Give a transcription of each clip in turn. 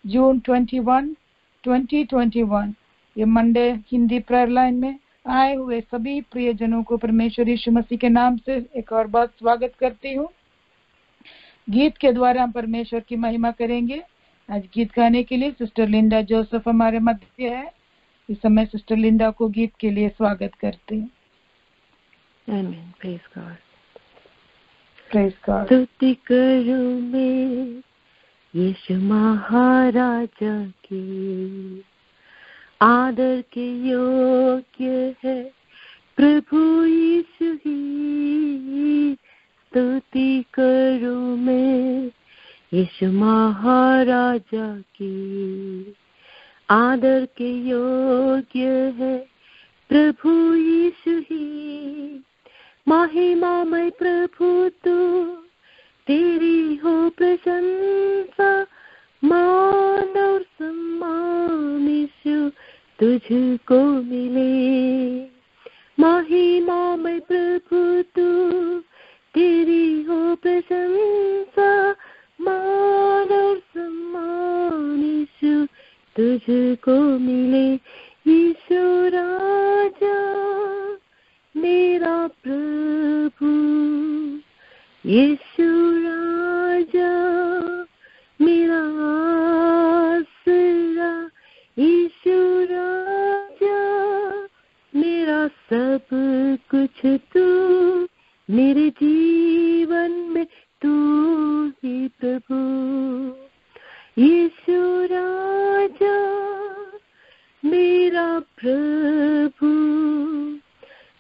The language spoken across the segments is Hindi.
जून 21, 2021 ये मंडे हिंदी प्रेयर लाइन में आए हुए सभी प्रियजनों को परमेश्वर यीशु मसीह के नाम से एक और बार स्वागत करती हूँ। गीत के द्वारा हम परमेश्वर की महिमा करेंगे। आज गीत गाने के लिए सिस्टर लिंडा जोसेफ हमारे मध्य है। इस समय सिस्टर लिंडा को गीत के लिए स्वागत करते हैं। आमीन। Praise God. Praise God. स्तुति करूं मैं यीशु महाराजा की, आदर के योग्य है प्रभु यीशु ही। स्तुति करूं मैं यीशु महाराजा की, आदर के योग्य है प्रभु यीशु ही। महिमामय प्रभु तू, तेरी हो प्रशंसा, मान और सम्मान यीशु तुझको मिले। महिमामय प्रभु तू, तेरी हो प्रशंसा, मान और सम्मान यीशु तुझको मिले। यीशु राजा मेरा प्रभु, यीशु राजा मेरा आसरा, यीशु राजा मेरा सब कुछ तू, मेरे जीवन में तू ही प्रभु। यीशु राजा मेरा प्रभु,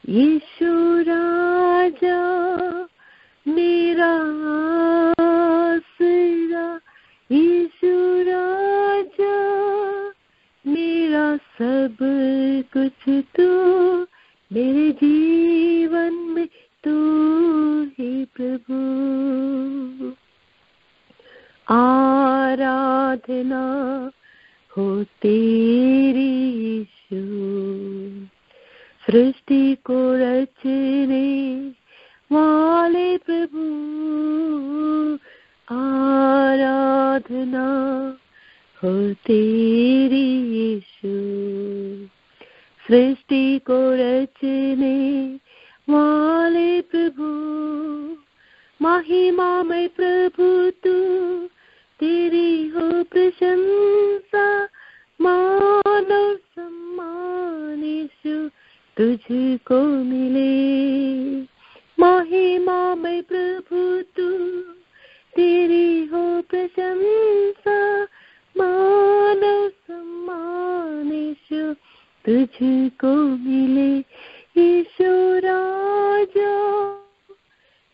यीशु राजा मेरा आसरा, यीशु राजा मेरा सब कुछ तू, मेरे जीवन में तू ही प्रभु। आराधना हो तेरी यीशु, सृष्टि को रचने वाले प्रभु। आराधना हो तेरी यीशु, सृष्टि को रचने वाले प्रभु। महिमामय प्रभु तू, तेरी हो प्रशंसा, मान और सम्मान यीशु तुझको मिले। महिमामय प्रभु तू, तेरी हो प्रशंसा, मान और सम्मान यीशु तुझको मिले। यीशु राजा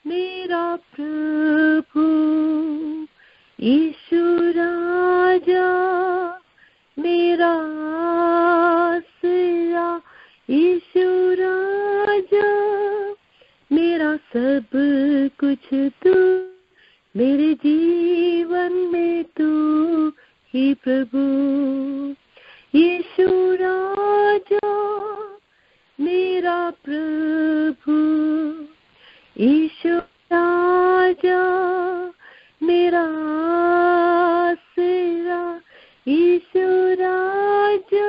मेरा प्रभु, यीशु राजा मेरा आसरा, यीशु राजा मेरा सब कुछ तू, मेरे जीवन में तू ही प्रभु। यीशु राजा मेरा प्रभु, यीशु राजा मेरा आसरा, यीशु राजा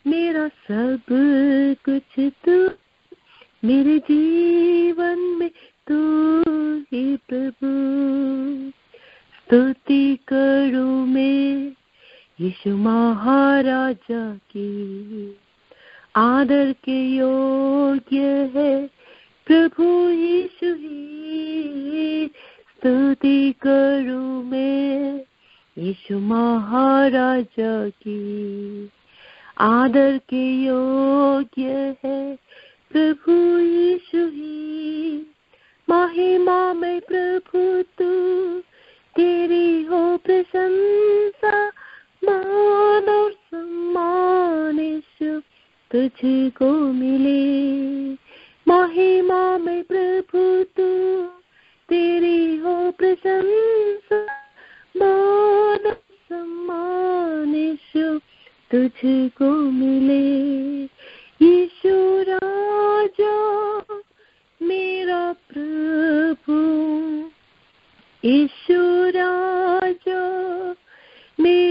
मेरा सब कुछ तू, मेरे जीवन में तू ही प्रभु। स्तुति करूं मैं यीशु महाराजा की, आदर के योग्य है प्रभु यीशु ही। स्तुति करूं मैं यीशु महाराजा की, आदर के योग्य है प्रभु यीशु ही। महिमामय प्रभु तू, तेरी हो प्रशंसा, मान और सम्मान यीशु तुझको मिले। महिमामय प्रभु तू, तेरी हो प्रशंसा, मान और सम्मान यीशु तुझको मिले। यीशु राजा मेरा प्रभु, यीशु राजा मेरा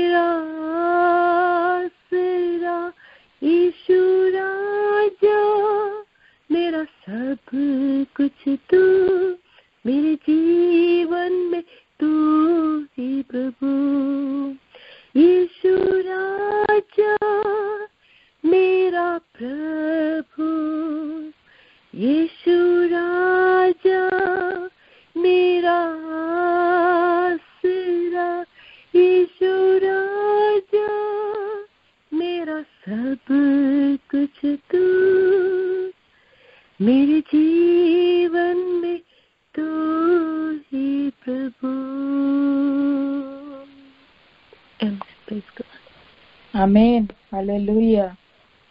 Amen. Hallelujah.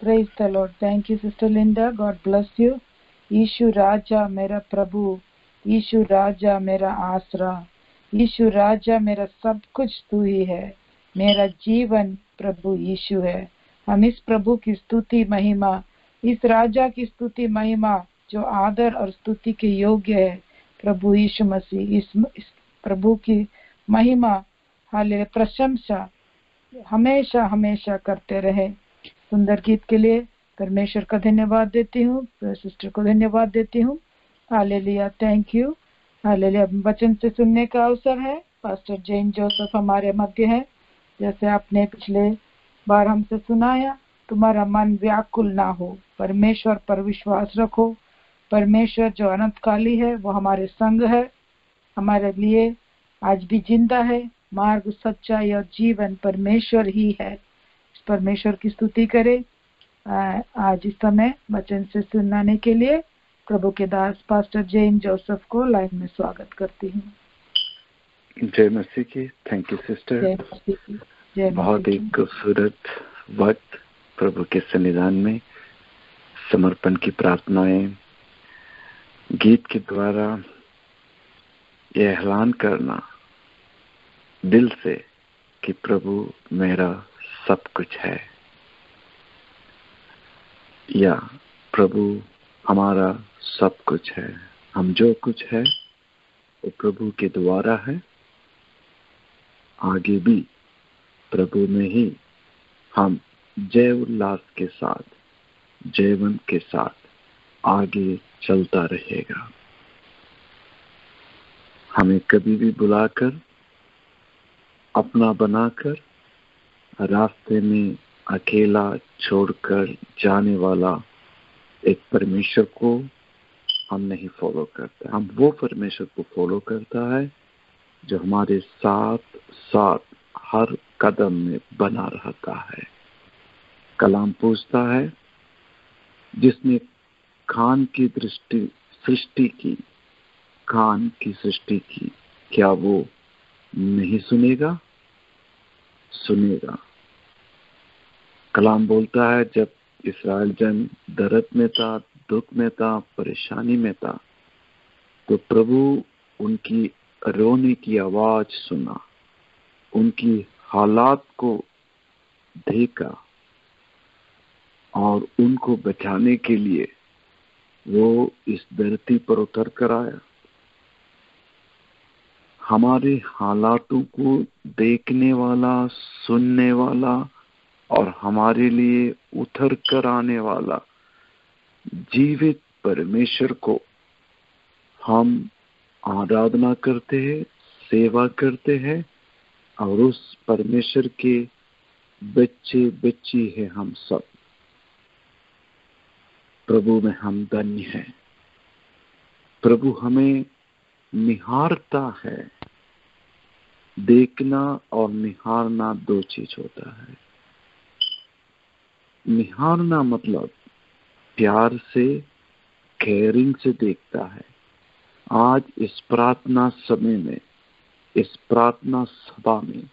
Praise the Lord. Thank you, Sister Linda. God bless you. यीशु राजा मेरा प्रभु, यीशु राजा मेरा आसरा, यीशु राजा मेरा सब कुछ तू ही है, मेरा जीवन प्रभु यीशु है। हम इस प्रभु की स्तुति महिमा, इस राजा की स्तुति महिमा जो आदर और स्तुति के योग्य है, प्रभु यीशु मसीह, इस प्रभु की महिमा, हालेलुया, प्रशंसा हमेशा हमेशा करते रहे। सुंदर गीत के लिए परमेश्वर का धन्यवाद देती हूँ, सिस्टर को धन्यवाद देती हूँ। Hallelujah, thank you. हालेलुया, वचन से सुनने का अवसर है। पास्टर जेन जोसेफ हमारे मध्य है। जैसे आपने पिछले बार हमसे सुनाया, तुम्हारा मन व्याकुल ना हो, परमेश्वर पर विश्वास रखो। परमेश्वर जो अनंतकाली है वो हमारे संग है, हमारे लिए आज भी जिंदा है। मार्ग, सच्चाई और जीवन परमेश्वर ही है। परमेश्वर की स्तुति करें। आज इस समय वचन से सुनाने के लिए प्रभु के दास पास्टर जेन जोसेफ को लाइन में स्वागत करती हूँ। जय मसीह की। Thank you sister. जय मसीह की। जय बहुत ही खूबसूरत वक्त प्रभु के सन्निधान में समर्पण की प्रार्थनाएं, गीत के द्वारा यह ऐलान करना दिल से कि प्रभु मेरा सब कुछ है, या प्रभु हमारा सब कुछ है। हम जो कुछ है वो प्रभु के द्वारा है। आगे भी प्रभु में ही हम जय उल्लास के साथ, जीवन के साथ आगे चलता रहेगा। हमें कभी भी बुलाकर, अपना बनाकर रास्ते में अकेला छोड़कर जाने वाला एक परमेश्वर को हम नहीं फॉलो करते। हम वो परमेश्वर को फॉलो करता है जो हमारे साथ साथ हर कदम में बना रहता है। कलाम पूछता है, जिसने कान की सृष्टि की, कान की सृष्टि की, क्या वो नहीं सुनेगा? सुनेगा। कलाम बोलता है, जब इस्राएल जन दर्द में था, दुख में था, परेशानी में था, तो प्रभु उनकी रोने की आवाज सुना, उनकी हालात को देखा और उनको बचाने के लिए वो इस धरती पर उतर कर आया। हमारे हालातों को देखने वाला, सुनने वाला और हमारे लिए उतर कर आने वाला जीवित परमेश्वर को हम आराधना करते हैं, सेवा करते हैं, और उस परमेश्वर के बच्चे बच्ची है हम सब। प्रभु में हम धन्य हैं। प्रभु हमें निहारता है। देखना और निहारना दो चीज होता है। निहारना मतलब प्यार से, केयरिंग से देखता है। आज इस प्रार्थना समय में, इस प्रार्थना सभा में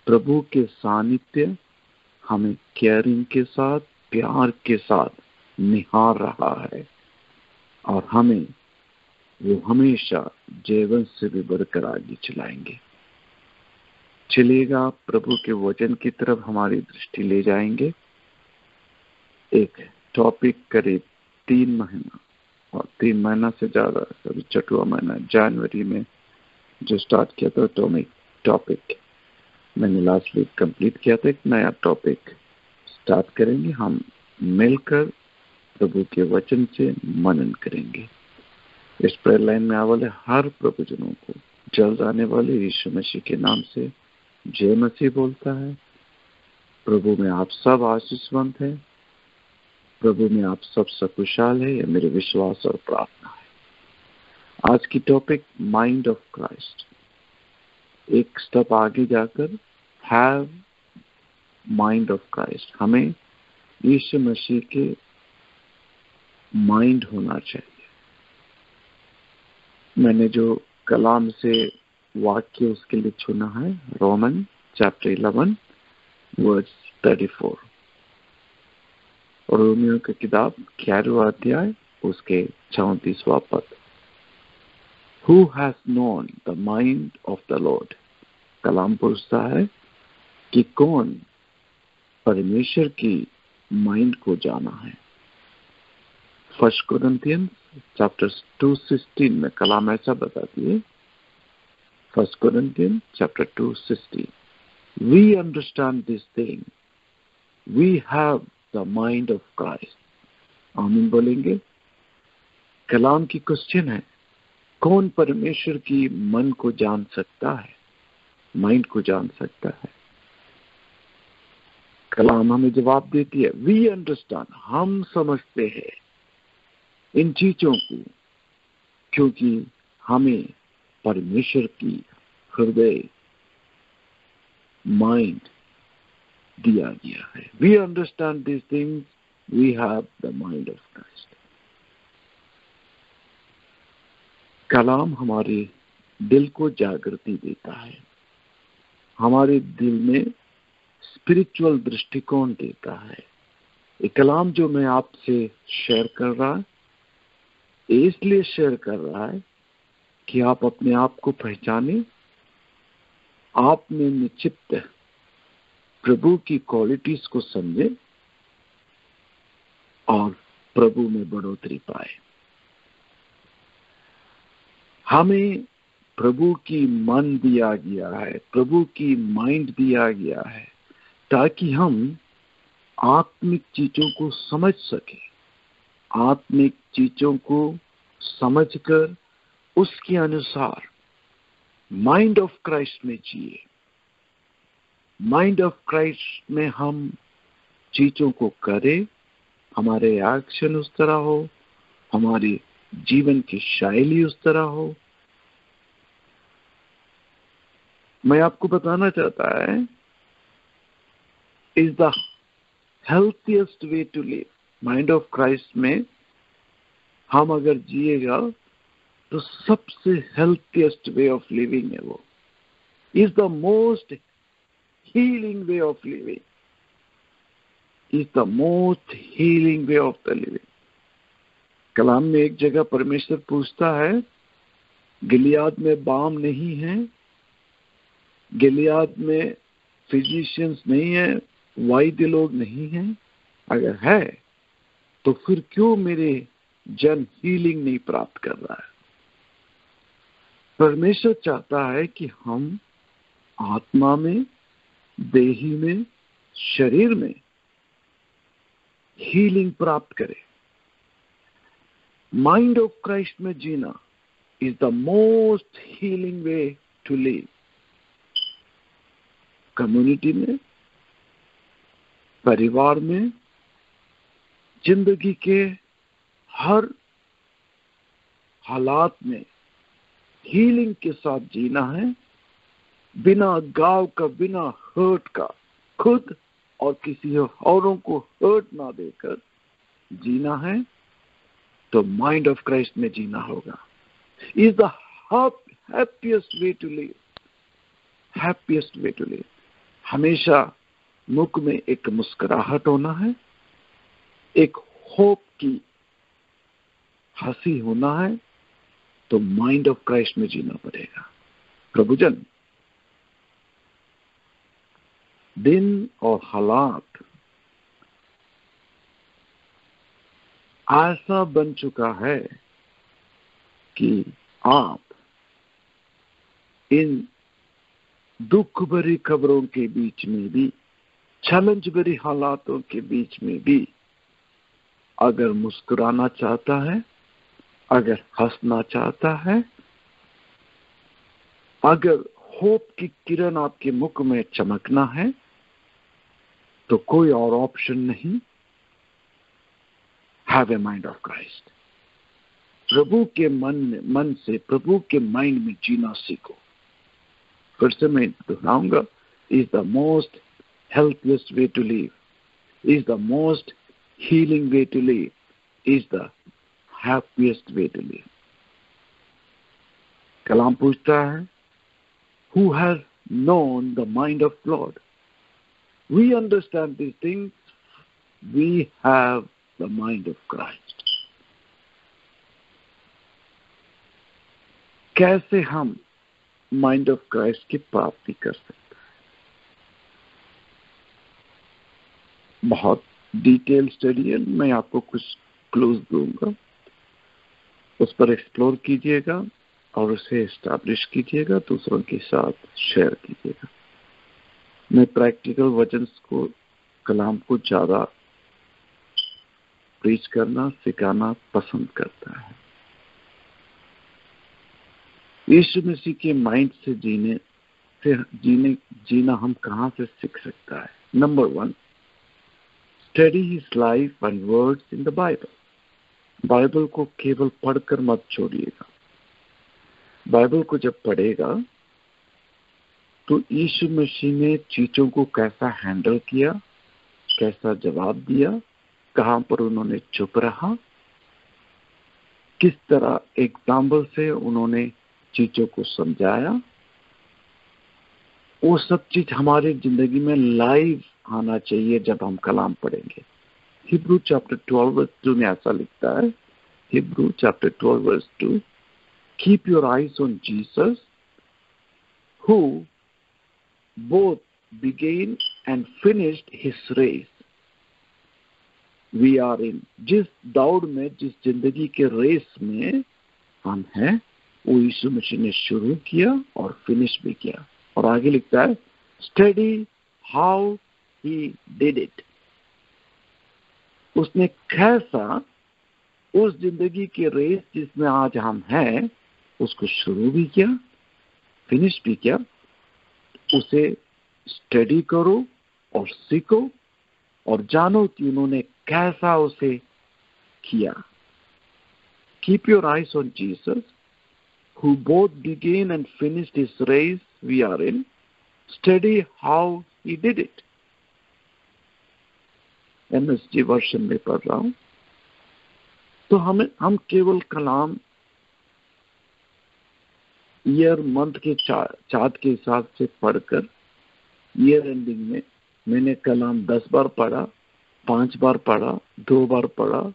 प्रभु के सानिध्य हमें केयरिंग के साथ, प्यार के साथ निहार रहा है, और हमें वो हमेशा जीवन से भी बढ़कर आगे चलाएंगे। चलिएगा, प्रभु के वचन की तरफ हमारी दृष्टि ले जाएंगे। एक टॉपिक करीब 3 महीना और 3 महीना से ज्यादा, कभी 6वां महीना जनवरी में जो स्टार्ट किया था टॉपिक मैंने लास्ट वीक कंप्लीट किया था। एक नया टॉपिक स्टार्ट करेंगे। हम मिलकर प्रभु के वचन से मनन करेंगे। इस प्रेयर लाइन में आने वाले हर प्रभुजनों को जल्द आने वाले यीशु मसीह के नाम से जय मसीह बोलता है। प्रभु में आप सब आशीषवंत हैं। प्रभु में आप सब सकुशल है, यह मेरे विश्वास और प्रार्थना है। आज की टॉपिक माइंड ऑफ क्राइस्ट। एक स्टेप आगे जाकर हैव माइंड ऑफ क्राइस्ट। हमें यीशु मसीह के माइंड होना चाहिए। मैंने जो कलाम से वाक्य उसके लिए चुना है, रोमन चैप्टर 11 वर्स 34। और रोमियो की किताब 11वां अध्याय उसके 34वां पद। Who has known the mind of the Lord? कलाम पूछता है कि कौन परमेश्वर की माइंड को जाना है। 1 Corinthians chapter 2:16 में कलाम ऐसा बताती है। 1 Corinthians chapter 2:16, we understand this thing, we have the mind of Christ। आमीन बोलेंगे। कलाम की क्वेश्चन है, कौन परमेश्वर की मन को जान सकता है, माइंड को जान सकता है। कलाम हमें जवाब देती है, वी अंडरस्टैंड, हम समझते हैं इन चीजों को, क्योंकि हमें परमेश्वर की हृदय माइंड दिया गया है। We understand this things, we have the mind of Christ. कलाम हमारे दिल को जागृति देता है, हमारे दिल में स्पिरिचुअल दृष्टिकोण देता है। ये कलाम जो मैं आपसे शेयर कर रहा है, इसलिए शेयर कर रहा है कि आप अपने आप को पहचाने, आप में निक्षिप्त प्रभु की क्वालिटीज को समझे और प्रभु में बढ़ोतरी पाए। हमें प्रभु की मन दिया गया है, प्रभु की माइंड दिया गया है, ताकि हम आत्मिक चीजों को समझ सके, आत्मिक चीजों को समझकर उसके अनुसार माइंड ऑफ क्राइस्ट में जिए। माइंड ऑफ क्राइस्ट में हम चीजों को करें, हमारे एक्शन उस तरह हो, हमारी जीवन की शैली उस तरह हो। मैं आपको बताना चाहता है, is the healthiest way to live. Mind of Christ में हम अगर जिएगा तो सबसे हेल्थिएस्ट वे ऑफ लिविंग है वो। Is the most healing way of living, is the most healing way of the living. कलाम में एक जगह परमेश्वर पूछता है, गिलियाद में बाम नहीं है, गिलियाद में फिजिशियंस नहीं है, वैद्य लोग नहीं हैं, अगर है तो फिर क्यों मेरे जन हीलिंग नहीं प्राप्त कर रहा है। परमेश्वर चाहता है कि हम आत्मा में, देही में, शरीर में हीलिंग प्राप्त करें। माइंड ऑफ क्राइस्ट में जीना is the most healing way to live. Community में, परिवार में, जिंदगी के हर हालात में हीलिंग के साथ जीना है, बिना गाव का, बिना हर्ट का, खुद और किसी औरों को हर्ट ना देकर जीना है, तो माइंड ऑफ क्राइस्ट में जीना होगा। Is the happiest way to live, happiest way to live. हमेशा मुख में एक मुस्कुराहट होना है, एक होप की हंसी होना है, तो माइंड ऑफ क्राइस्ट में जीना पड़ेगा। प्रभुजन, दिन और हालात ऐसा बन चुका है कि आप इन दुख भरी खबरों के बीच में भी, चैलेंज भरी हालातों के बीच में भी अगर मुस्कुराना चाहता है, अगर हंसना चाहता है, अगर होप की किरण आपके मुख में चमकना है, तो कोई और ऑप्शन नहीं। Have a mind of Christ. प्रभु के मन से, प्रभु के माइंड में जीना सीखो। फिर से मैं दोहराऊंगा, is the most healthiest way to live, is the most healing way to live, is the happiest way to live. कलाम पूछता है, who has known the mind of God. We understand these things. We have the mind of Christ. कैसे हम माइंड ऑफ क्राइस्ट की प्राप्ति कर सकते हैं? बहुत डिटेल स्टडी है, मैं आपको कुछ क्लूज दूंगा, उस पर एक्सप्लोर कीजिएगा और उसे एस्टैब्लिश कीजिएगा, दूसरों के साथ शेयर कीजिएगा। मैं प्रैक्टिकल वचन्स को, कलाम को ज्यादा प्रीच करना, सिखाना पसंद करता है। यीशु मसीह के माइंड से जीना हम कहां से सीख सकता है? Number 1, study his life and words in the Bible. Bible को केवल पढ़कर मत छोड़िएगा। बाइबल को जब पढ़ेगा तो यीशु मसीह ने चीजों को कैसा हैंडल किया, कैसा जवाब दिया, कहां पर उन्होंने चुप रहा, किस तरह एग्जाम्पल से उन्होंने चीजों को समझाया, वो सब चीज हमारी जिंदगी में लाइव आना चाहिए जब हम कलाम पढ़ेंगे। हिब्रू चैप्टर 12 वर्स 2 में ऐसा लिखता है, Hebrews chapter 12 verse 2, keep your eyes on Jesus who both began and finished his race. We are in, जिस दौड़ में, जिस जिंदगी के रेस में हम हैं, वो यीशु मसीह ने शुरू किया और फिनिश भी किया। और आगे लिखता है, study how he did it. उसने कैसा उस जिंदगी के रेस जिसमें आज हम हैं उसको शुरू भी किया, फिनिश भी किया। उसे स्टडी करो और सीखो और जानो कि उन्होंने कैसा उसे किया। Keep your eyes on Jesus who both began and finished his race we are in. Study how he did it. MSG version में पढ़ रहा हूं। तो हम केवल कलाम ईयर मंथ के चार्ट के हिसाब से पढ़कर ईयर एंडिंग में मैंने कलाम 10 बार पढ़ा, 5 बार पढ़ा, 2 बार पढ़ा,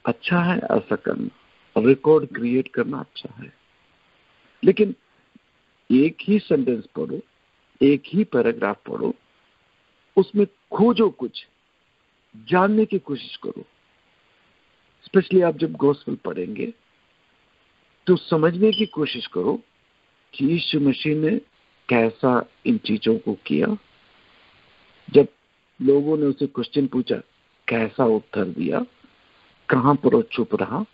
अच्छा है ऐसा करना, रिकॉर्ड क्रिएट करना अच्छा है। लेकिन एक ही सेंटेंस पढ़ो, एक ही पैराग्राफ पढ़ो, उसमें खोजो, कुछ जानने की कोशिश करो। स्पेशली आप जब गॉस्पेल पढ़ेंगे तो समझने की कोशिश करो कि यीशु मसीह ने कैसा इन चीजों को किया। जब लोगों ने उसे क्वेश्चन पूछा, कैसा उत्तर दिया, कहां पर वो चुप रहा,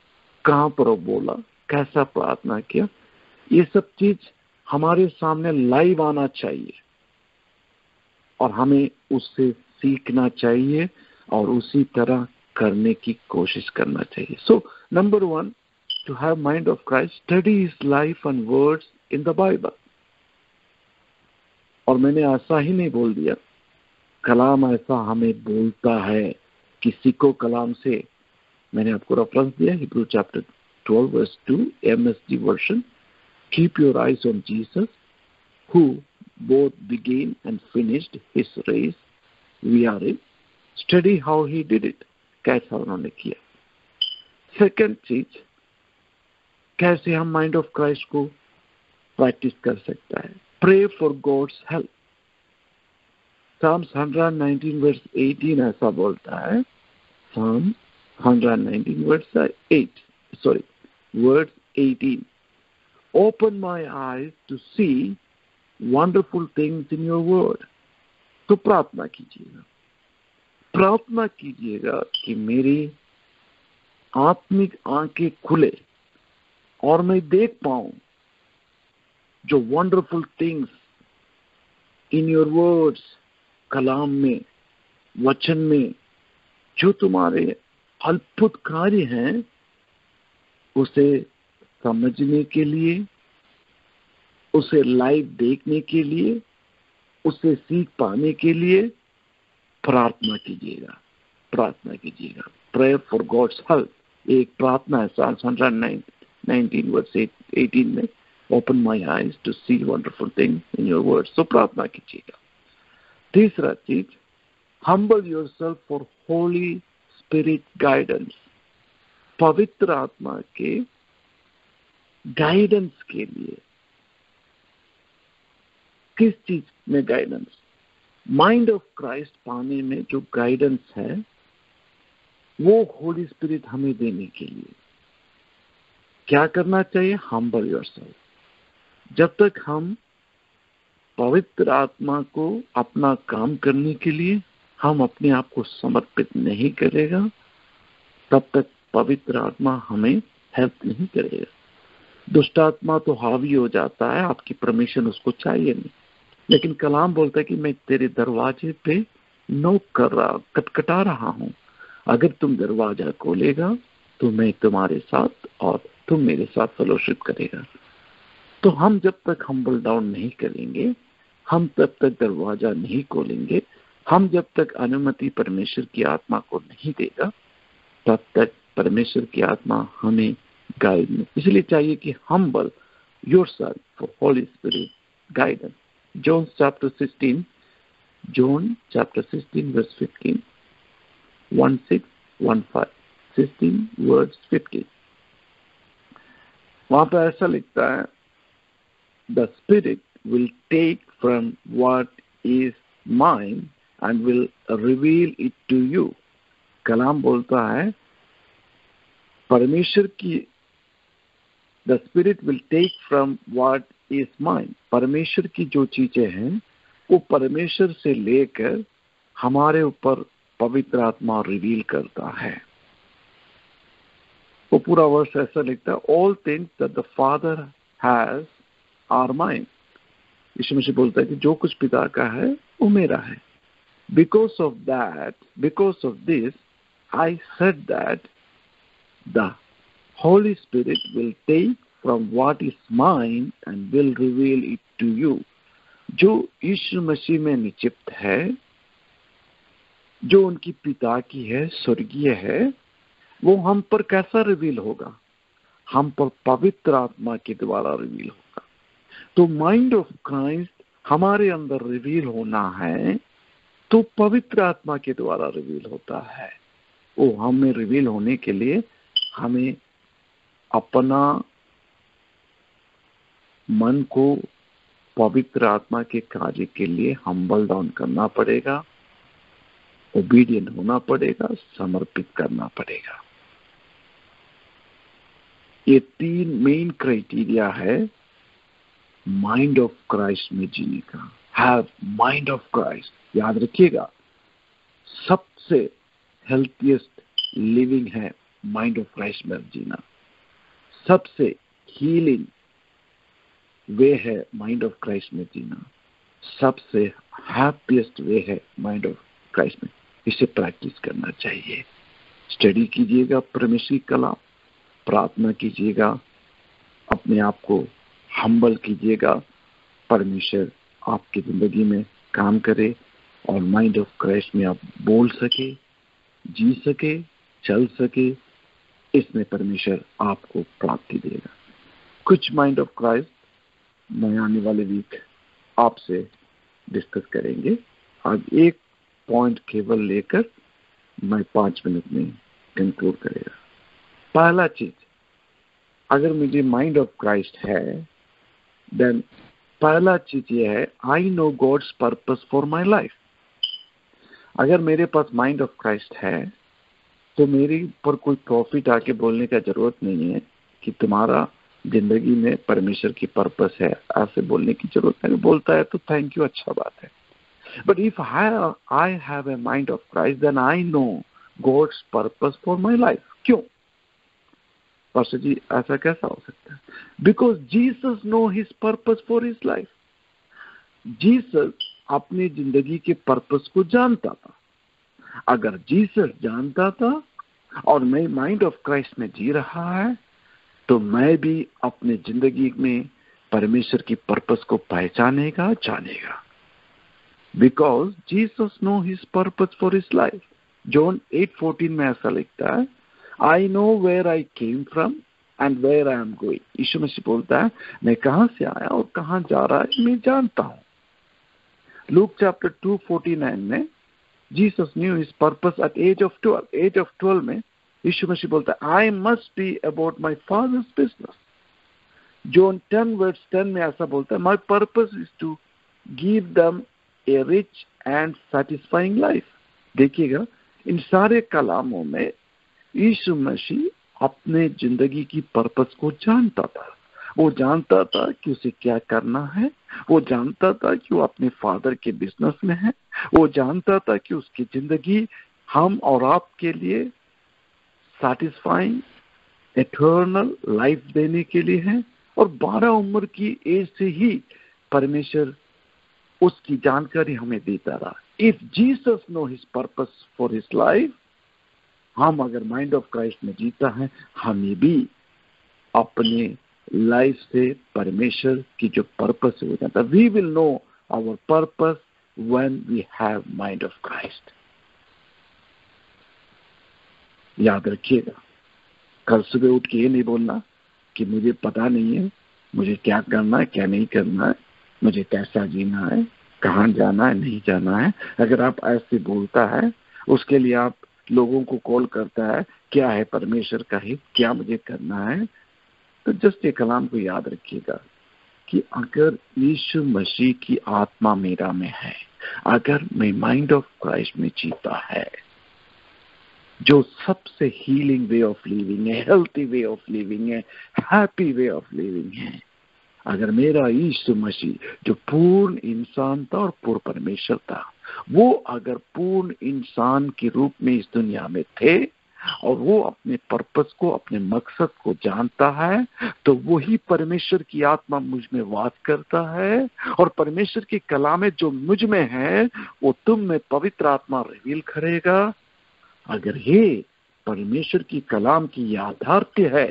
कहां पर वो बोला, कैसा प्रार्थना किया, ये सब चीज हमारे सामने लाइव आना चाहिए और हमें उससे सीखना चाहिए और उसी तरह करने की कोशिश करना चाहिए। So number 1, to have mind of Christ, study his life and words in the Bible. और मैंने ऐसा ही नहीं बोल दिया, कलाम ऐसा हमें बोलता है कि सीखो कलाम से। मैंने आपको रेफरेंस दिया, Hebrews chapter 12 verse 2 MSG version, keep your eyes on Jesus who both began and finished his race we are in. Study how he did it. कैसा उन्होंने किया। सेकंड चीज, कैसे हम माइंड ऑफ क्राइस्ट को प्रैक्टिस कर सकता है? Pray for God's help. Psalms 119 verse 18 ऐसा बोलता है, Psalm 119 verse 18, open my eyes to see wonderful things in your word. तो प्रार्थना कीजिएगा कि मेरी आत्मिक आंखें खुले और मैं देख पाऊं जो wonderful things in your words, कलाम में, वचन में जो तुम्हारे अद्भुत कार्य हैं, उसे समझने के लिए, उसे लाइव देखने के लिए, उसे सीख पाने के लिए प्रार्थना कीजिएगा। प्रे फॉर गॉड्स हेल्प एक प्रार्थना है। Psalms 119 वर्स 18 में, open my eyes to see wonderful things in your words. तो प्रार्थना कीजिएगा। तीसरा चीज, humble yourself for Holy Spirit guidance, पवित्र आत्मा के गाइडेंस के लिए। किस चीज में गाइडेंस? माइंड ऑफ क्राइस्ट पाने में जो गाइडेंस है वो होली स्पिरिट हमें देने के लिए क्या करना चाहिए? Humble yourself. जब तक हम पवित्र आत्मा को अपना काम करने के लिए हम अपने आप को समर्पित नहीं करेगा, तब तक पवित्र आत्मा हमें हेल्प नहीं करेगा। दुष्ट आत्मा तो हावी हो जाता है, आपकी परमिशन उसको चाहिए नहीं, लेकिन कलाम बोलता है कि मैं तेरे दरवाजे पे नोक कर रहा, खटखटा रहा हूं, अगर तुम दरवाजा खोलेगा तो मैं तुम्हारे साथ और तुम मेरे साथ फेलोशिप करेगा। तो हम जब तक हम्बल डाउन नहीं करेंगे, हम तब तक दरवाजा नहीं खोलेंगे, हम जब तक अनुमति परमेश्वर की आत्मा को नहीं देगा, तब तक परमेश्वर की आत्मा हमें गाइड नहीं। इसलिए चाहिए कि humble yourself for Holy Spirit guidance. John chapter 16 verse 15, 16:15, 16 verse 15। वहां पर ऐसा लिखता है, the spirit will take from what is mine and will reveal it to you। कलाम बोलता है परमेश्वर की the spirit will take from what is mine, परमेश्वर की जो चीजें हैं वो परमेश्वर से लेकर हमारे ऊपर पवित्र आत्मा रिवील करता है। वो पूरा वर्ष ऐसा लिखता है, all things that the Father has are mine। यीशु मसीह बोलता है कि जो कुछ पिता का है वो मेरा है। Because of this, I said that the Holy Spirit will take from what is mine and will reveal it to you। जो यीशु मसीह में निक्षिप्त है, जो उनकी पिता की है, स्वर्गीय है, वो हम पर कैसा रिवील होगा? हम पर पवित्र आत्मा के द्वारा रिवील होगा। तो माइंड ऑफ क्राइस्ट हमारे अंदर रिवील होना है तो पवित्र आत्मा के द्वारा रिवील होता है। वो हमें रिवील होने के लिए हमें अपना मन को पवित्र आत्मा के कार्य के लिए हम्बल डाउन करना पड़ेगा, ओबीडियंट होना पड़ेगा, समर्पित करना पड़ेगा। ये 3 मेन क्राइटेरिया है माइंड ऑफ क्राइस्ट में जीने का। Have mind of Christ. याद रखिएगा, सबसे हेल्थीएस्ट लिविंग है माइंड ऑफ क्राइस्ट में जीना। सबसे हीलिंग वे है माइंड ऑफ क्राइस्ट में जीना। सबसे हैप्पीएस्ट वे है माइंड ऑफ क्राइस्ट में। इसे प्रैक्टिस करना चाहिए। स्टडी कीजिएगा परमेश्वर की कला, प्रार्थना कीजिएगा, अपने आप को हम्बल कीजिएगा, परमेश्वर आपकी जिंदगी में काम करे और माइंड ऑफ क्राइस्ट में आप बोल सके, जी सके, चल सके। इसमें परमेश्वर आपको प्राप्ति देगा। कुछ माइंड ऑफ क्राइस्ट मैं आने वाले वीक आपसे डिस्कस करेंगे। आज एक पॉइंट केवल लेकर मैं 5 मिनट में कंक्लूड करेगा। पहला चीज, अगर मुझे माइंड ऑफ क्राइस्ट है, देन पहला चीज ये है, I know God's purpose for my life. अगर मेरे पास माइंड ऑफ क्राइस्ट है तो मेरे ऊपर कोई प्रॉफिट आके बोलने का जरूरत नहीं है कि तुम्हारा जिंदगी में परमेश्वर की पर्पस है, ऐसे बोलने की जरूरत नहीं। बोलता है तो थैंक यू, अच्छा बात है। But if I have a mind of Christ, then I know God's purpose for my life. क्यों पास्टर जी, ऐसा कैसा हो सकता है? Because Jesus know his purpose for his life. Jesus अपनी जिंदगी के पर्पस को जानता था। अगर जीसस जानता था और मैं माइंड ऑफ क्राइस्ट में जी रहा है, तो मैं भी अपनी जिंदगी में परमेश्वर की पर्पस को पहचानेगा, जानेगा। Because Jesus know his purpose for his life. John 8:14 में ऐसा लिखता है, I know where I came from and where I am going. Yeshu Masih बोलता है, मैं कहां से आया और कहां जा रहा है मैं जानता हूं। लूक चैप्टर 2:49 में Jesus knew his purpose at age of 12 में यीशु मसीह बोलता है I must be about my father's business. John 10:10 में ऐसा बोलता है my purpose is to give them a rich and satisfying life. देखिएगा इन सारे कलामों में यीशु मसीह अपने जिंदगी की पर्पस को जानता था। वो जानता था कि उसे क्या करना है, वो जानता था कि वो अपने फादर के बिजनेस में है, वो जानता था कि उसकी जिंदगी हम और आपके लिए सैटिस्फाइंग एटर्नल लाइफ देने के लिए है। और 12 उम्र की एज से ही परमेश्वर उसकी जानकारी हमें देता रहा। If Jesus know his purpose for his life, हम अगर माइंड ऑफ क्राइस्ट में जीता है, हमें भी अपने लाइफ से परमेश्वर की जो पर्पस है वो जानता। We will know our purpose when we have mind of Christ. याद रखिएगा, कल सुबह उठ के ये नहीं बोलना कि मुझे पता नहीं है मुझे क्या करना है क्या नहीं करना है, मुझे कैसा जीना है, कहाँ जाना है नहीं जाना है। अगर आप ऐसे बोलता है, उसके लिए आप लोगों को कॉल करता है क्या है परमेश्वर का हित, क्या मुझे करना है, तो जस्ट ये कलाम को याद रखिएगा कि अगर यीशु मसीह की आत्मा मेरा में है, अगर मैं माइंड ऑफ क्राइस्ट में जीता है, जो सबसे हीलिंग वे ऑफ लिविंग है, हेल्थी वे ऑफ लिविंग है, हैप्पी वे ऑफ लिविंग है, अगर मेरा यीशु मसीह जो पूर्ण इंसान था और पूर्ण परमेश्वर था, वो अगर पूर्ण इंसान के रूप में इस दुनिया में थे और वो अपने पर्पस को, अपने मकसद को जानता है, तो वही परमेश्वर की आत्मा मुझ में वास करता है और परमेश्वर की कलामें जो मुझ में है वो तुम में पवित्र आत्मा रिवील करेगा। अगर ये परमेश्वर की कलाम की याथार्थ्य है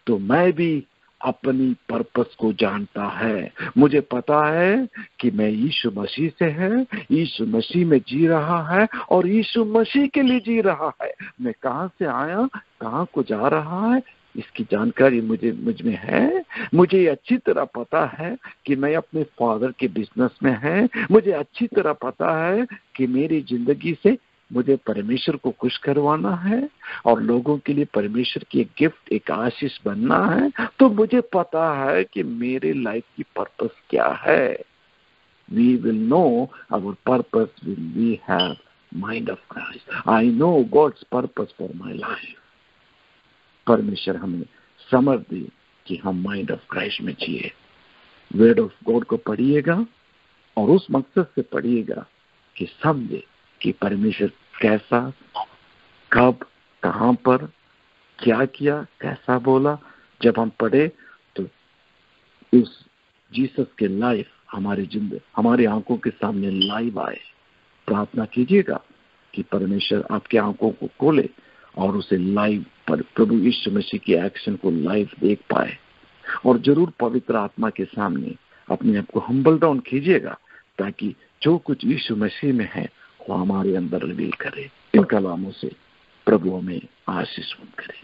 तो मैं भी अपनी पर्पस को जानता है। मुझे पता है कि मैं यीशु मसीह से है, यीशु मसीह में जी रहा है और यीशु मसीह के लिए जी रहा है। मैं कहाँ से आया, कहाँ को जा रहा है, इसकी जानकारी मुझ में है। मुझे अच्छी तरह पता है कि मैं अपने फादर के बिजनेस में है। मुझे अच्छी तरह पता है कि मेरी जिंदगी से मुझे परमेश्वर को खुश करवाना है और लोगों के लिए परमेश्वर की एक गिफ्ट, एक आशीष बनना है। तो मुझे पता है कि मेरे लाइफ की पर्पस क्या है। We will know our purpose when we have mind of Christ. I know God's purpose for my life. परमेश्वर हमें समझ दे कि हम माइंड ऑफ क्राइस्ट में जिए। वर्ड ऑफ गॉड को पढ़िएगा और उस मकसद से पढ़िएगा कि समझे कि परमेश्वर कैसा, कब, कहां पर, क्या किया, कैसा बोला। जब हम पढ़े तो उस जीसस के लाइफ हमारी आंखों के सामने लाइव आए। प्रार्थना कीजिएगा कि परमेश्वर आपकी आंखों को खोले और उसे लाइव पर प्रभु यीशु मसीह की एक्शन को लाइव देख पाए। और जरूर पवित्र आत्मा के सामने अपने आप को हम्बल डाउन कीजिएगा ताकि जो कुछ यीशु मसीह में है वो हमारे अंदर रिवील करे। इन कलामों से प्रभु हमें आशीष करे।